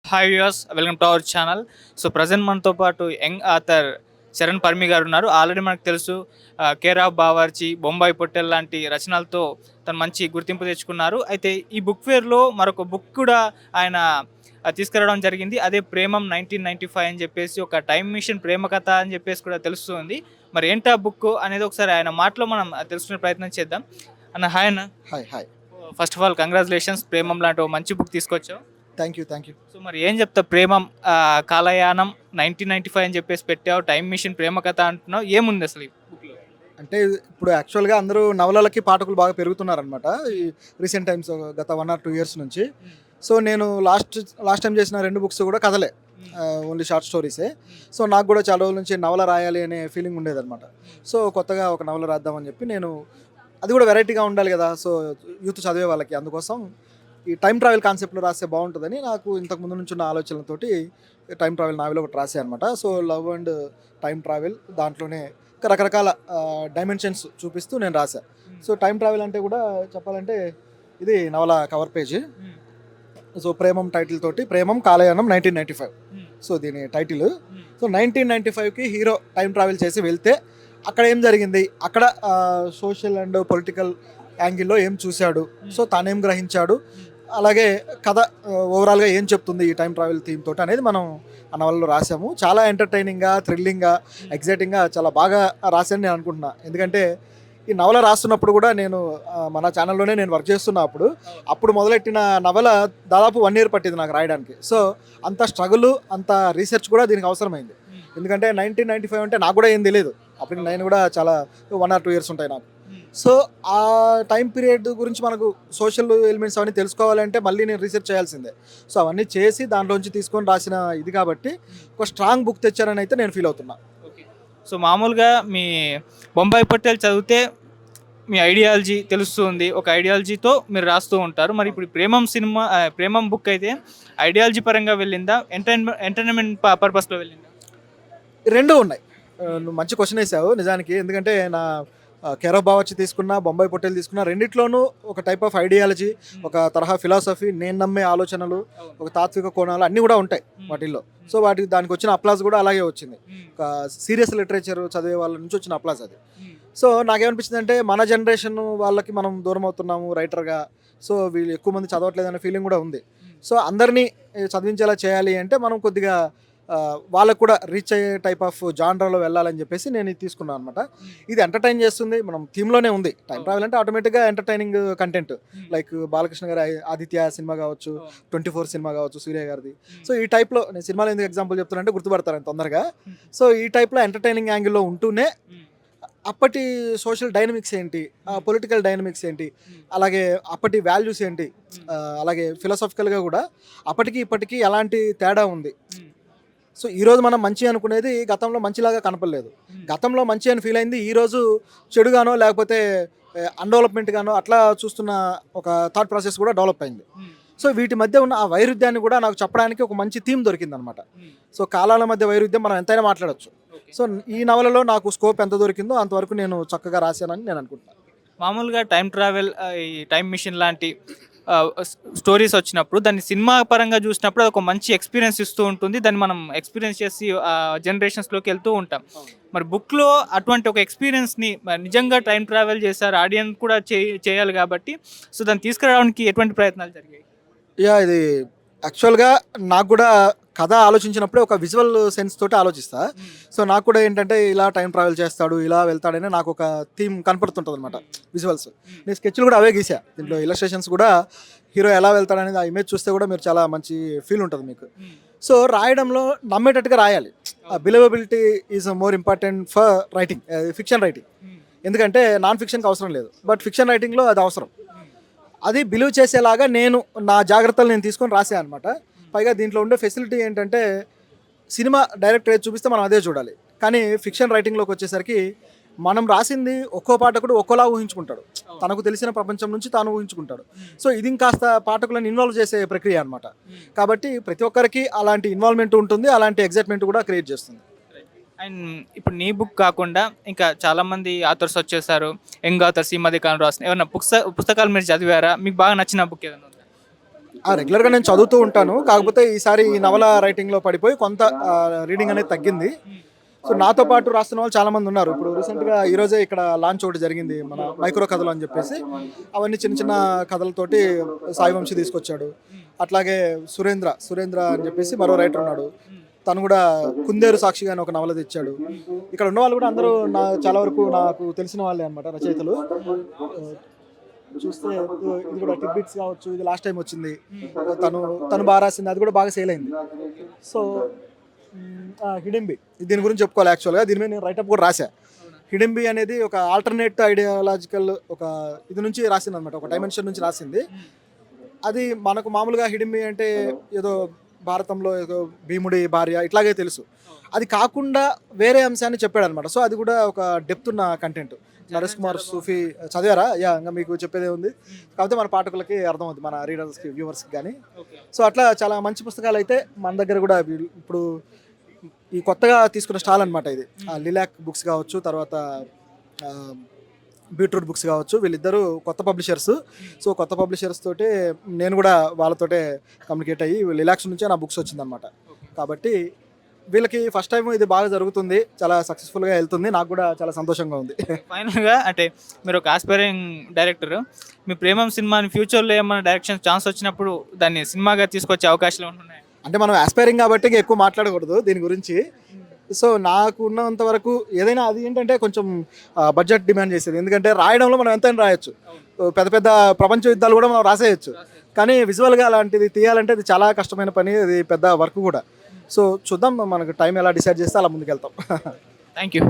Hi viewers, welcome to our channel. So present మనతో పాటు young author Charan పర్మి గారు ఉన్నారు. ఆల్రెడీ మనకు తెలుసు కేర్ ఆఫ్ బావర్చి, బొంబాయి పొట్టెల్ లాంటి రచనలతో తను మంచి గుర్తింపు తెచ్చుకున్నారు. అయితే ఈ బుక్ ఫేర్లో మరొక బుక్ కూడా ఆయన తీసుకురావడం జరిగింది. అదే ప్రేమం 1995 అని చెప్పేసి, ఒక టైం మిషన్ ప్రేమ కథ అని చెప్పేసి కూడా తెలుస్తుంది. మరి ఏంటా బుక్ అనేది ఒకసారి ఆయన మాటలో మనం తెలుసుకునే ప్రయత్నం చేద్దాం. అన్న హాయ్ అన్న. Hi hi. First of all congratulations, Premam లాంటి ఒక మంచి బుక్ తీసుకొచ్చావు. Thank you. సో మరి ఏం చెప్తా, ప్రేమం కాలయానం 1995 అని చెప్పేసి పెట్టావు, టైం మిషన్ ప్రేమ కథ అంటున్నావు, ఏముంది అసలు ఈ బుక్లో? అంటే ఇప్పుడు యాక్చువల్గా అందరూ నవలలకి పాఠకులు బాగా పెరుగుతున్నారనమాట ఈ రీసెంట్ టైమ్స్, గత 1 or 2 years నుంచి. సో నేను లాస్ట్ టైం చేసిన 2 books కూడా కథలే, ఓన్లీ షార్ట్ స్టోరీసే. సో నాకు కూడా చాలా రోజుల నుంచి నవల రాయాలి అనే ఫీలింగ్ ఉండేదన్నమాట. సో కొత్తగా ఒక నవల రాద్దామని చెప్పి నేను, అది కూడా వెరైటీగా ఉండాలి కదా, సో యూత్ చదివే వాళ్ళకి, అందుకోసం ఈ టైం ట్రావెల్ కాన్సెప్ట్లో రాస్తే బాగుంటుందని నాకు ఇంతకు ముందు నుంచి ఉన్న ఆలోచనలతోటి టైం ట్రావెల్ నావెల్ ఒకటి రాసే అనమాట. So love and time travel, దాంట్లోనే రకరకాల డైమెన్షన్స్ చూపిస్తూ నేను రాశా. సో టైం ట్రావెల్ అంటే కూడా చెప్పాలంటే ఇది నవల cover page. So Premam title తోటి, ప్రేమం కాలయానం 1995 సో దీని టైటిల్. సో 1995కి హీరో టైం ట్రావెల్ చేసి వెళ్తే అక్కడ ఏం జరిగింది, అక్కడ సోషల్ అండ్ పొలిటికల్ యాంగిల్లో ఏం చూశాడు, సో తానేం గ్రహించాడు, అలాగే కథ ఓవరాల్గా ఏం చెప్తుంది ఈ టైం ట్రావెల్ థీమ్ తోటి అనేది మనం ఆ నవలలో రాసాము. చాలా ఎంటర్టైనింగ్గా, థ్రిల్లింగ్గా, ఎగ్జైటింగ్గా చాలా బాగా రాశాను నేను అనుకుంటున్నా. ఎందుకంటే ఈ నవల రాస్తున్నప్పుడు కూడా నేను మన ఛానల్లోనే నేను వర్క్ చేస్తున్నా, అప్పుడు మొదలెట్టిన నవల దాదాపు 1 year పట్టింది నాకు రాయడానికి. సో అంత స్ట్రగుల్, అంత రీసెర్చ్ కూడా దీనికి అవసరమైంది. ఎందుకంటే 1995 అంటే నాకు కూడా ఏం తెలియదు, అప్పుడు నేను కూడా చాలా 1 or 2 years ఉంటాయి నాకు. సో ఆ టైం పీరియడ్ గురించి మనకు సోషల్ ఎలిమెంట్స్ అవన్నీ తెలుసుకోవాలంటే మళ్ళీ నేను రీసెర్చ్ చేయాల్సిందే. సో అవన్నీ చేసి దాంట్లోంచి తీసుకొని రాసిన ఇది కాబట్టి ఒక స్ట్రాంగ్ బుక్ తెచ్చారని అయితే నేను ఫీల్ అవుతున్నా. సో మామూలుగా మీ బొంబాయి పట్టేలు చదివితే మీ ఐడియాలజీ తెలుస్తుంది, ఒక ఐడియాలజీతో మీరు రాస్తూ ఉంటారు. మరి ఇప్పుడు ప్రేమం బుక్ అయితే ఐడియాలజీ పరంగా వెళ్ళిందా, ఎంటర్టైన్మెంట్ పర్పస్లో వెళ్ళిందా? రెండూ ఉన్నాయి. నువ్వు మంచి క్వశ్చన్ వేసావు నిజానికి. ఎందుకంటే నా కేర్ ఆఫ్ బావర్చి తీసుకున్నా, బొంబాయి పొట్టేలు తీసుకున్నా, రెండిట్లోనూ ఒక టైప్ ఆఫ్ ఐడియాలజీ, ఒక తరహా ఫిలాసఫీ, నేను నమ్మే ఆలోచనలు, ఒక తాత్విక కోణాలు అన్నీ కూడా ఉంటాయి వాటిల్లో. సో దానికి వచ్చిన అప్లాజ్ కూడా అలాగే వచ్చింది, ఒక సీరియస్ లిటరేచర్ చదివే వాళ్ళ నుంచి వచ్చిన అప్లాజ్ అది. సో నాకేమనిపించింది అంటే మన జనరేషన్ వాళ్ళకి మనం దూరం అవుతున్నాము రైటర్గా, సో వీళ్ళు ఎక్కువ మంది చదవట్లేదనే ఫీలింగ్ కూడా ఉంది. సో అందరినీ చదివించేలా చేయాలి అంటే మనం కొద్దిగా వాళ్ళకు కూడా రీచ్ అయ్యే టైప్ ఆఫ్ జానరాలో వెళ్ళాలని చెప్పేసి నేను ఇది తీసుకున్నాను అనమాట. ఇది ఎంటర్టైన్ చేస్తుంది, మనం థీమ్లోనే ఉంది. టైం ట్రావెల్ అంటే ఆటోమేటిక్గా ఎంటర్టైనింగ్ కంటెంట్, లైక్ బాలకృష్ణ గారి ఆదిత్య సినిమా కావచ్చు, 24 సినిమా కావచ్చు, సూర్య గారిది. సో ఈ టైప్లో నేను సినిమాలో ఎందుకు ఎగ్జాంపుల్ చెప్తానంటే గుర్తుపడతాను తొందరగా. సో ఈ టైప్లో ఎంటర్టైనింగ్ యాంగిల్లో ఉంటూనే అప్పటి సోషల్ డైనమిక్స్ ఏంటి, పొలిటికల్ డైనమిక్స్ ఏంటి, అలాగే అప్పటి వాల్యూస్ ఏంటి, అలాగే ఫిలాసాఫికల్గా కూడా అప్పటికి ఇప్పటికీ ఎలాంటి తేడా ఉంది. సో ఈరోజు మనం మంచి అనుకునేది గతంలో మంచిలాగా కనపడలేదు, గతంలో మంచి అని ఫీల్ అయింది ఈరోజు చెడుగానో లేకపోతే అన్డెవలప్మెంట్గానో అట్లా చూస్తున్న ఒక థాట్ ప్రాసెస్ కూడా డెవలప్ అయింది. సో వీటి మధ్య ఉన్న ఆ వైరుధ్యాన్ని కూడా నాకు చెప్పడానికి ఒక మంచి థీమ్ దొరికిందనమాట. సో కాలాల మధ్య వైరుధ్యం మనం ఎంతైనా మాట్లాడచ్చు. సో ఈ నవలలో నాకు స్కోప్ ఎంత దొరికిందో అంతవరకు నేను చక్కగా రాశానని నేను అనుకుంటున్నాను. మామూలుగా టైం ట్రావెల్, ఈ టైం మిషన్ లాంటి స్టోరీస్ వచ్చినప్పుడు దాన్ని సినిమా పరంగా చూసినప్పుడు అది ఒక మంచి ఎక్స్పీరియన్స్ ఇస్తూ ఉంటుంది, దాన్ని మనం ఎక్స్పీరియన్స్ చేసి జనరేషన్స్లోకి వెళ్తూ ఉంటాం. మరి బుక్లో అటువంటి ఒక ఎక్స్పీరియన్స్ని నిజంగా టైం ట్రావెల్ చేశారు, ఆడియన్స్ కూడా చేయాలి కాబట్టి, సో దాన్ని తీసుకురావడానికి ఎటువంటి ప్రయత్నాలు జరిగాయి? ఇది యాక్చువల్గా నాకు కూడా కథ ఆలోచించినప్పుడే ఒక విజువల్ సెన్స్ తోటి ఆలోచిస్తా. సో నాకు కూడా ఏంటంటే ఇలా టైం ట్రావెల్ చేస్తాడు, ఇలా వెళ్తాడని నాకు ఒక థీమ్ కనపడుతుంటుంది అనమాట, విజువల్స్. నేను స్కెచ్లు కూడా అవే గీసా, దీంట్లో ఇలస్ట్రేషన్స్ కూడా హీరో ఎలా వెళ్తాడనేది ఆ ఇమేజ్ చూస్తే కూడా మీరు చాలా మంచి ఫీల్ ఉంటుంది మీకు. సో రాయడంలో నమ్మేటట్టుగా రాయాలి. Believability is more important for writing, fiction writing. ఎందుకంటే నాన్ ఫిక్షన్కి అవసరం లేదు, బట్ ఫిక్షన్ రైటింగ్లో అది అవసరం. అది బిలీవ్ చేసేలాగా నేను నా జాగ్రత్తలు నేను తీసుకొని రాసాను అనమాట. పైగా దీంట్లో ఉండే ఫెసిలిటీ ఏంటంటే సినిమా డైరెక్టర్ ఏది చూపిస్తే మనం అదే చూడాలి, కానీ ఫిక్షన్ రైటింగ్లోకి వచ్చేసరికి మనం రాసింది ఒక్కో పాఠకుడు ఒక్కోలా ఊహించుకుంటాడు, తనకు తెలిసిన ప్రపంచం నుంచి తాను ఊహించుకుంటాడు. సో ఇది ఇంకాస్త పాఠకులను ఇన్వాల్వ్ చేసే ప్రక్రియ అనమాట. కాబట్టి ప్రతి ఒక్కరికి అలాంటి ఇన్వాల్వ్మెంట్ ఉంటుంది, అలాంటి ఎగ్జైట్మెంట్ కూడా క్రియేట్ చేస్తుంది. అండ్ ఇప్పుడు నీ బుక్ కాకుండా ఇంకా చాలామంది ఆథర్స్ వచ్చేసారు, యంగ్ ఆథర్స్ ఈ మధ్య కాలం రాసిన ఏమన్నా పుస్తకాలు మీరు చదివారా? మీకు బాగా నచ్చిన బుక్ ఏదైనా ఉందా? రెగ్యులర్గా నేను చదువుతూ ఉంటాను, కాకపోతే ఈసారి ఈ నవల రైటింగ్లో పడిపోయి కొంత రీడింగ్ అనేది తగ్గింది. సో నాతో పాటు రాస్తున్న వాళ్ళు చాలా మంది ఉన్నారు. ఇప్పుడు రీసెంట్గా ఈరోజే ఇక్కడ లాంచ్ ఒకటి జరిగింది, మన మైక్రో కథలు అని చెప్పేసి. అవన్నీ చిన్న చిన్న కథలతోటి సాయి వంశీ తీసుకొచ్చాడు. అట్లాగే సురేంద్ర అని చెప్పేసి మరో రైటర్ ఉన్నాడు, తను కూడా కుందేరు సాక్షిగా అని ఒక నవల తెచ్చాడు. ఇక్కడ ఉన్న వాళ్ళు కూడా అందరూ చాలా వరకు నాకు తెలిసిన వాళ్ళే అనమాట, రచయితలు. చూస్తే ఇది కూడా టిడ్బిట్స్ కావచ్చు, ఇది లాస్ట్ టైం వచ్చింది, తను బాగా రాసింది, అది కూడా బాగా సేల్ అయింది. సో హిడింబి, దీని గురించి చెప్పుకోవాలి. యాక్చువల్గా దీని మీద నేను రైటప్ కూడా రాశా. హిడింబి అనేది ఒక ఆల్టర్నేట్ ఐడియాలజికల్ ఒక ఇది నుంచి రాసింది అనమాట, ఒక డైమెన్షన్ నుంచి రాసింది. అది మనకు మామూలుగా హిడింబి అంటే ఏదో భారతంలో ఏదో భీముడి భార్య ఇట్లాగే తెలుసు. అది కాకుండా వేరే అంశాన్ని చెప్పాడు అనమాట. సో అది కూడా ఒక డెప్త్ ఉన్న కంటెంట్. నరేష్ కుమార్ సూఫీ చదివారా? ఇంకా మీకు చెప్పేదే ఉంది, కాకపోతే మన పాఠకులకి అర్థమవుతుంది, మన రీడర్స్కి వ్యూవర్స్కి కానీ. సో అట్లా చాలా మంచి పుస్తకాలు అయితే మన దగ్గర కూడా ఇప్పుడు ఈ కొత్తగా తీసుకున్న స్టాల్ అనమాట ఇది. లిలాక్ బుక్స్ కావచ్చు, తర్వాత బీట్రూట్ బుక్స్ కావచ్చు, వీళ్ళిద్దరూ కొత్త పబ్లిషర్స్. సో కొత్త పబ్లిషర్స్ తోటి నేను కూడా వాళ్ళతోటే కమ్యూనికేట్ అయ్యి లిలాక్స్ నుంచే నా బుక్స్ వచ్చిందనమాట. కాబట్టి వీళ్ళకి ఫస్ట్ టైం ఇది బాగా జరుగుతుంది, చాలా సక్సెస్ఫుల్గా వెళ్తుంది, నాకు కూడా చాలా సంతోషంగా ఉంది. ఫైనల్గా అంటే మీరు ఒక ఆస్పైరింగ్ డైరెక్టర్, మీ ప్రేమం సినిమాని ఫ్యూచర్లో ఏమైనా డైరెక్షన్ ఛాన్స్ వచ్చినప్పుడు దాన్ని సినిమాగా తీసుకొచ్చే అవకాశాలు ఉంటున్నాయి? అంటే మనం ఆస్పైరింగ్ కాబట్టి ఎక్కువ మాట్లాడకూడదు దీని గురించి. సో నాకు ఉన్నంత వరకు ఏదైనా అది ఏంటంటే కొంచెం బడ్జెట్ డిమాండ్ చేసేది, ఎందుకంటే రాయడంలో మనం ఎంతైనా రాయొచ్చు, పెద్ద పెద్ద ప్రపంచ యుద్ధాలు కూడా మనం రాసేయచ్చు. కానీ విజువల్గా అలాంటిది తీయాలంటే అది చాలా కష్టమైన పని, అది పెద్ద వర్క్ కూడా. సో చూద్దాం, మనకు టైం ఎలా డిసైడ్ చేస్తే అలా ముందుకెళ్తాం. Thank you.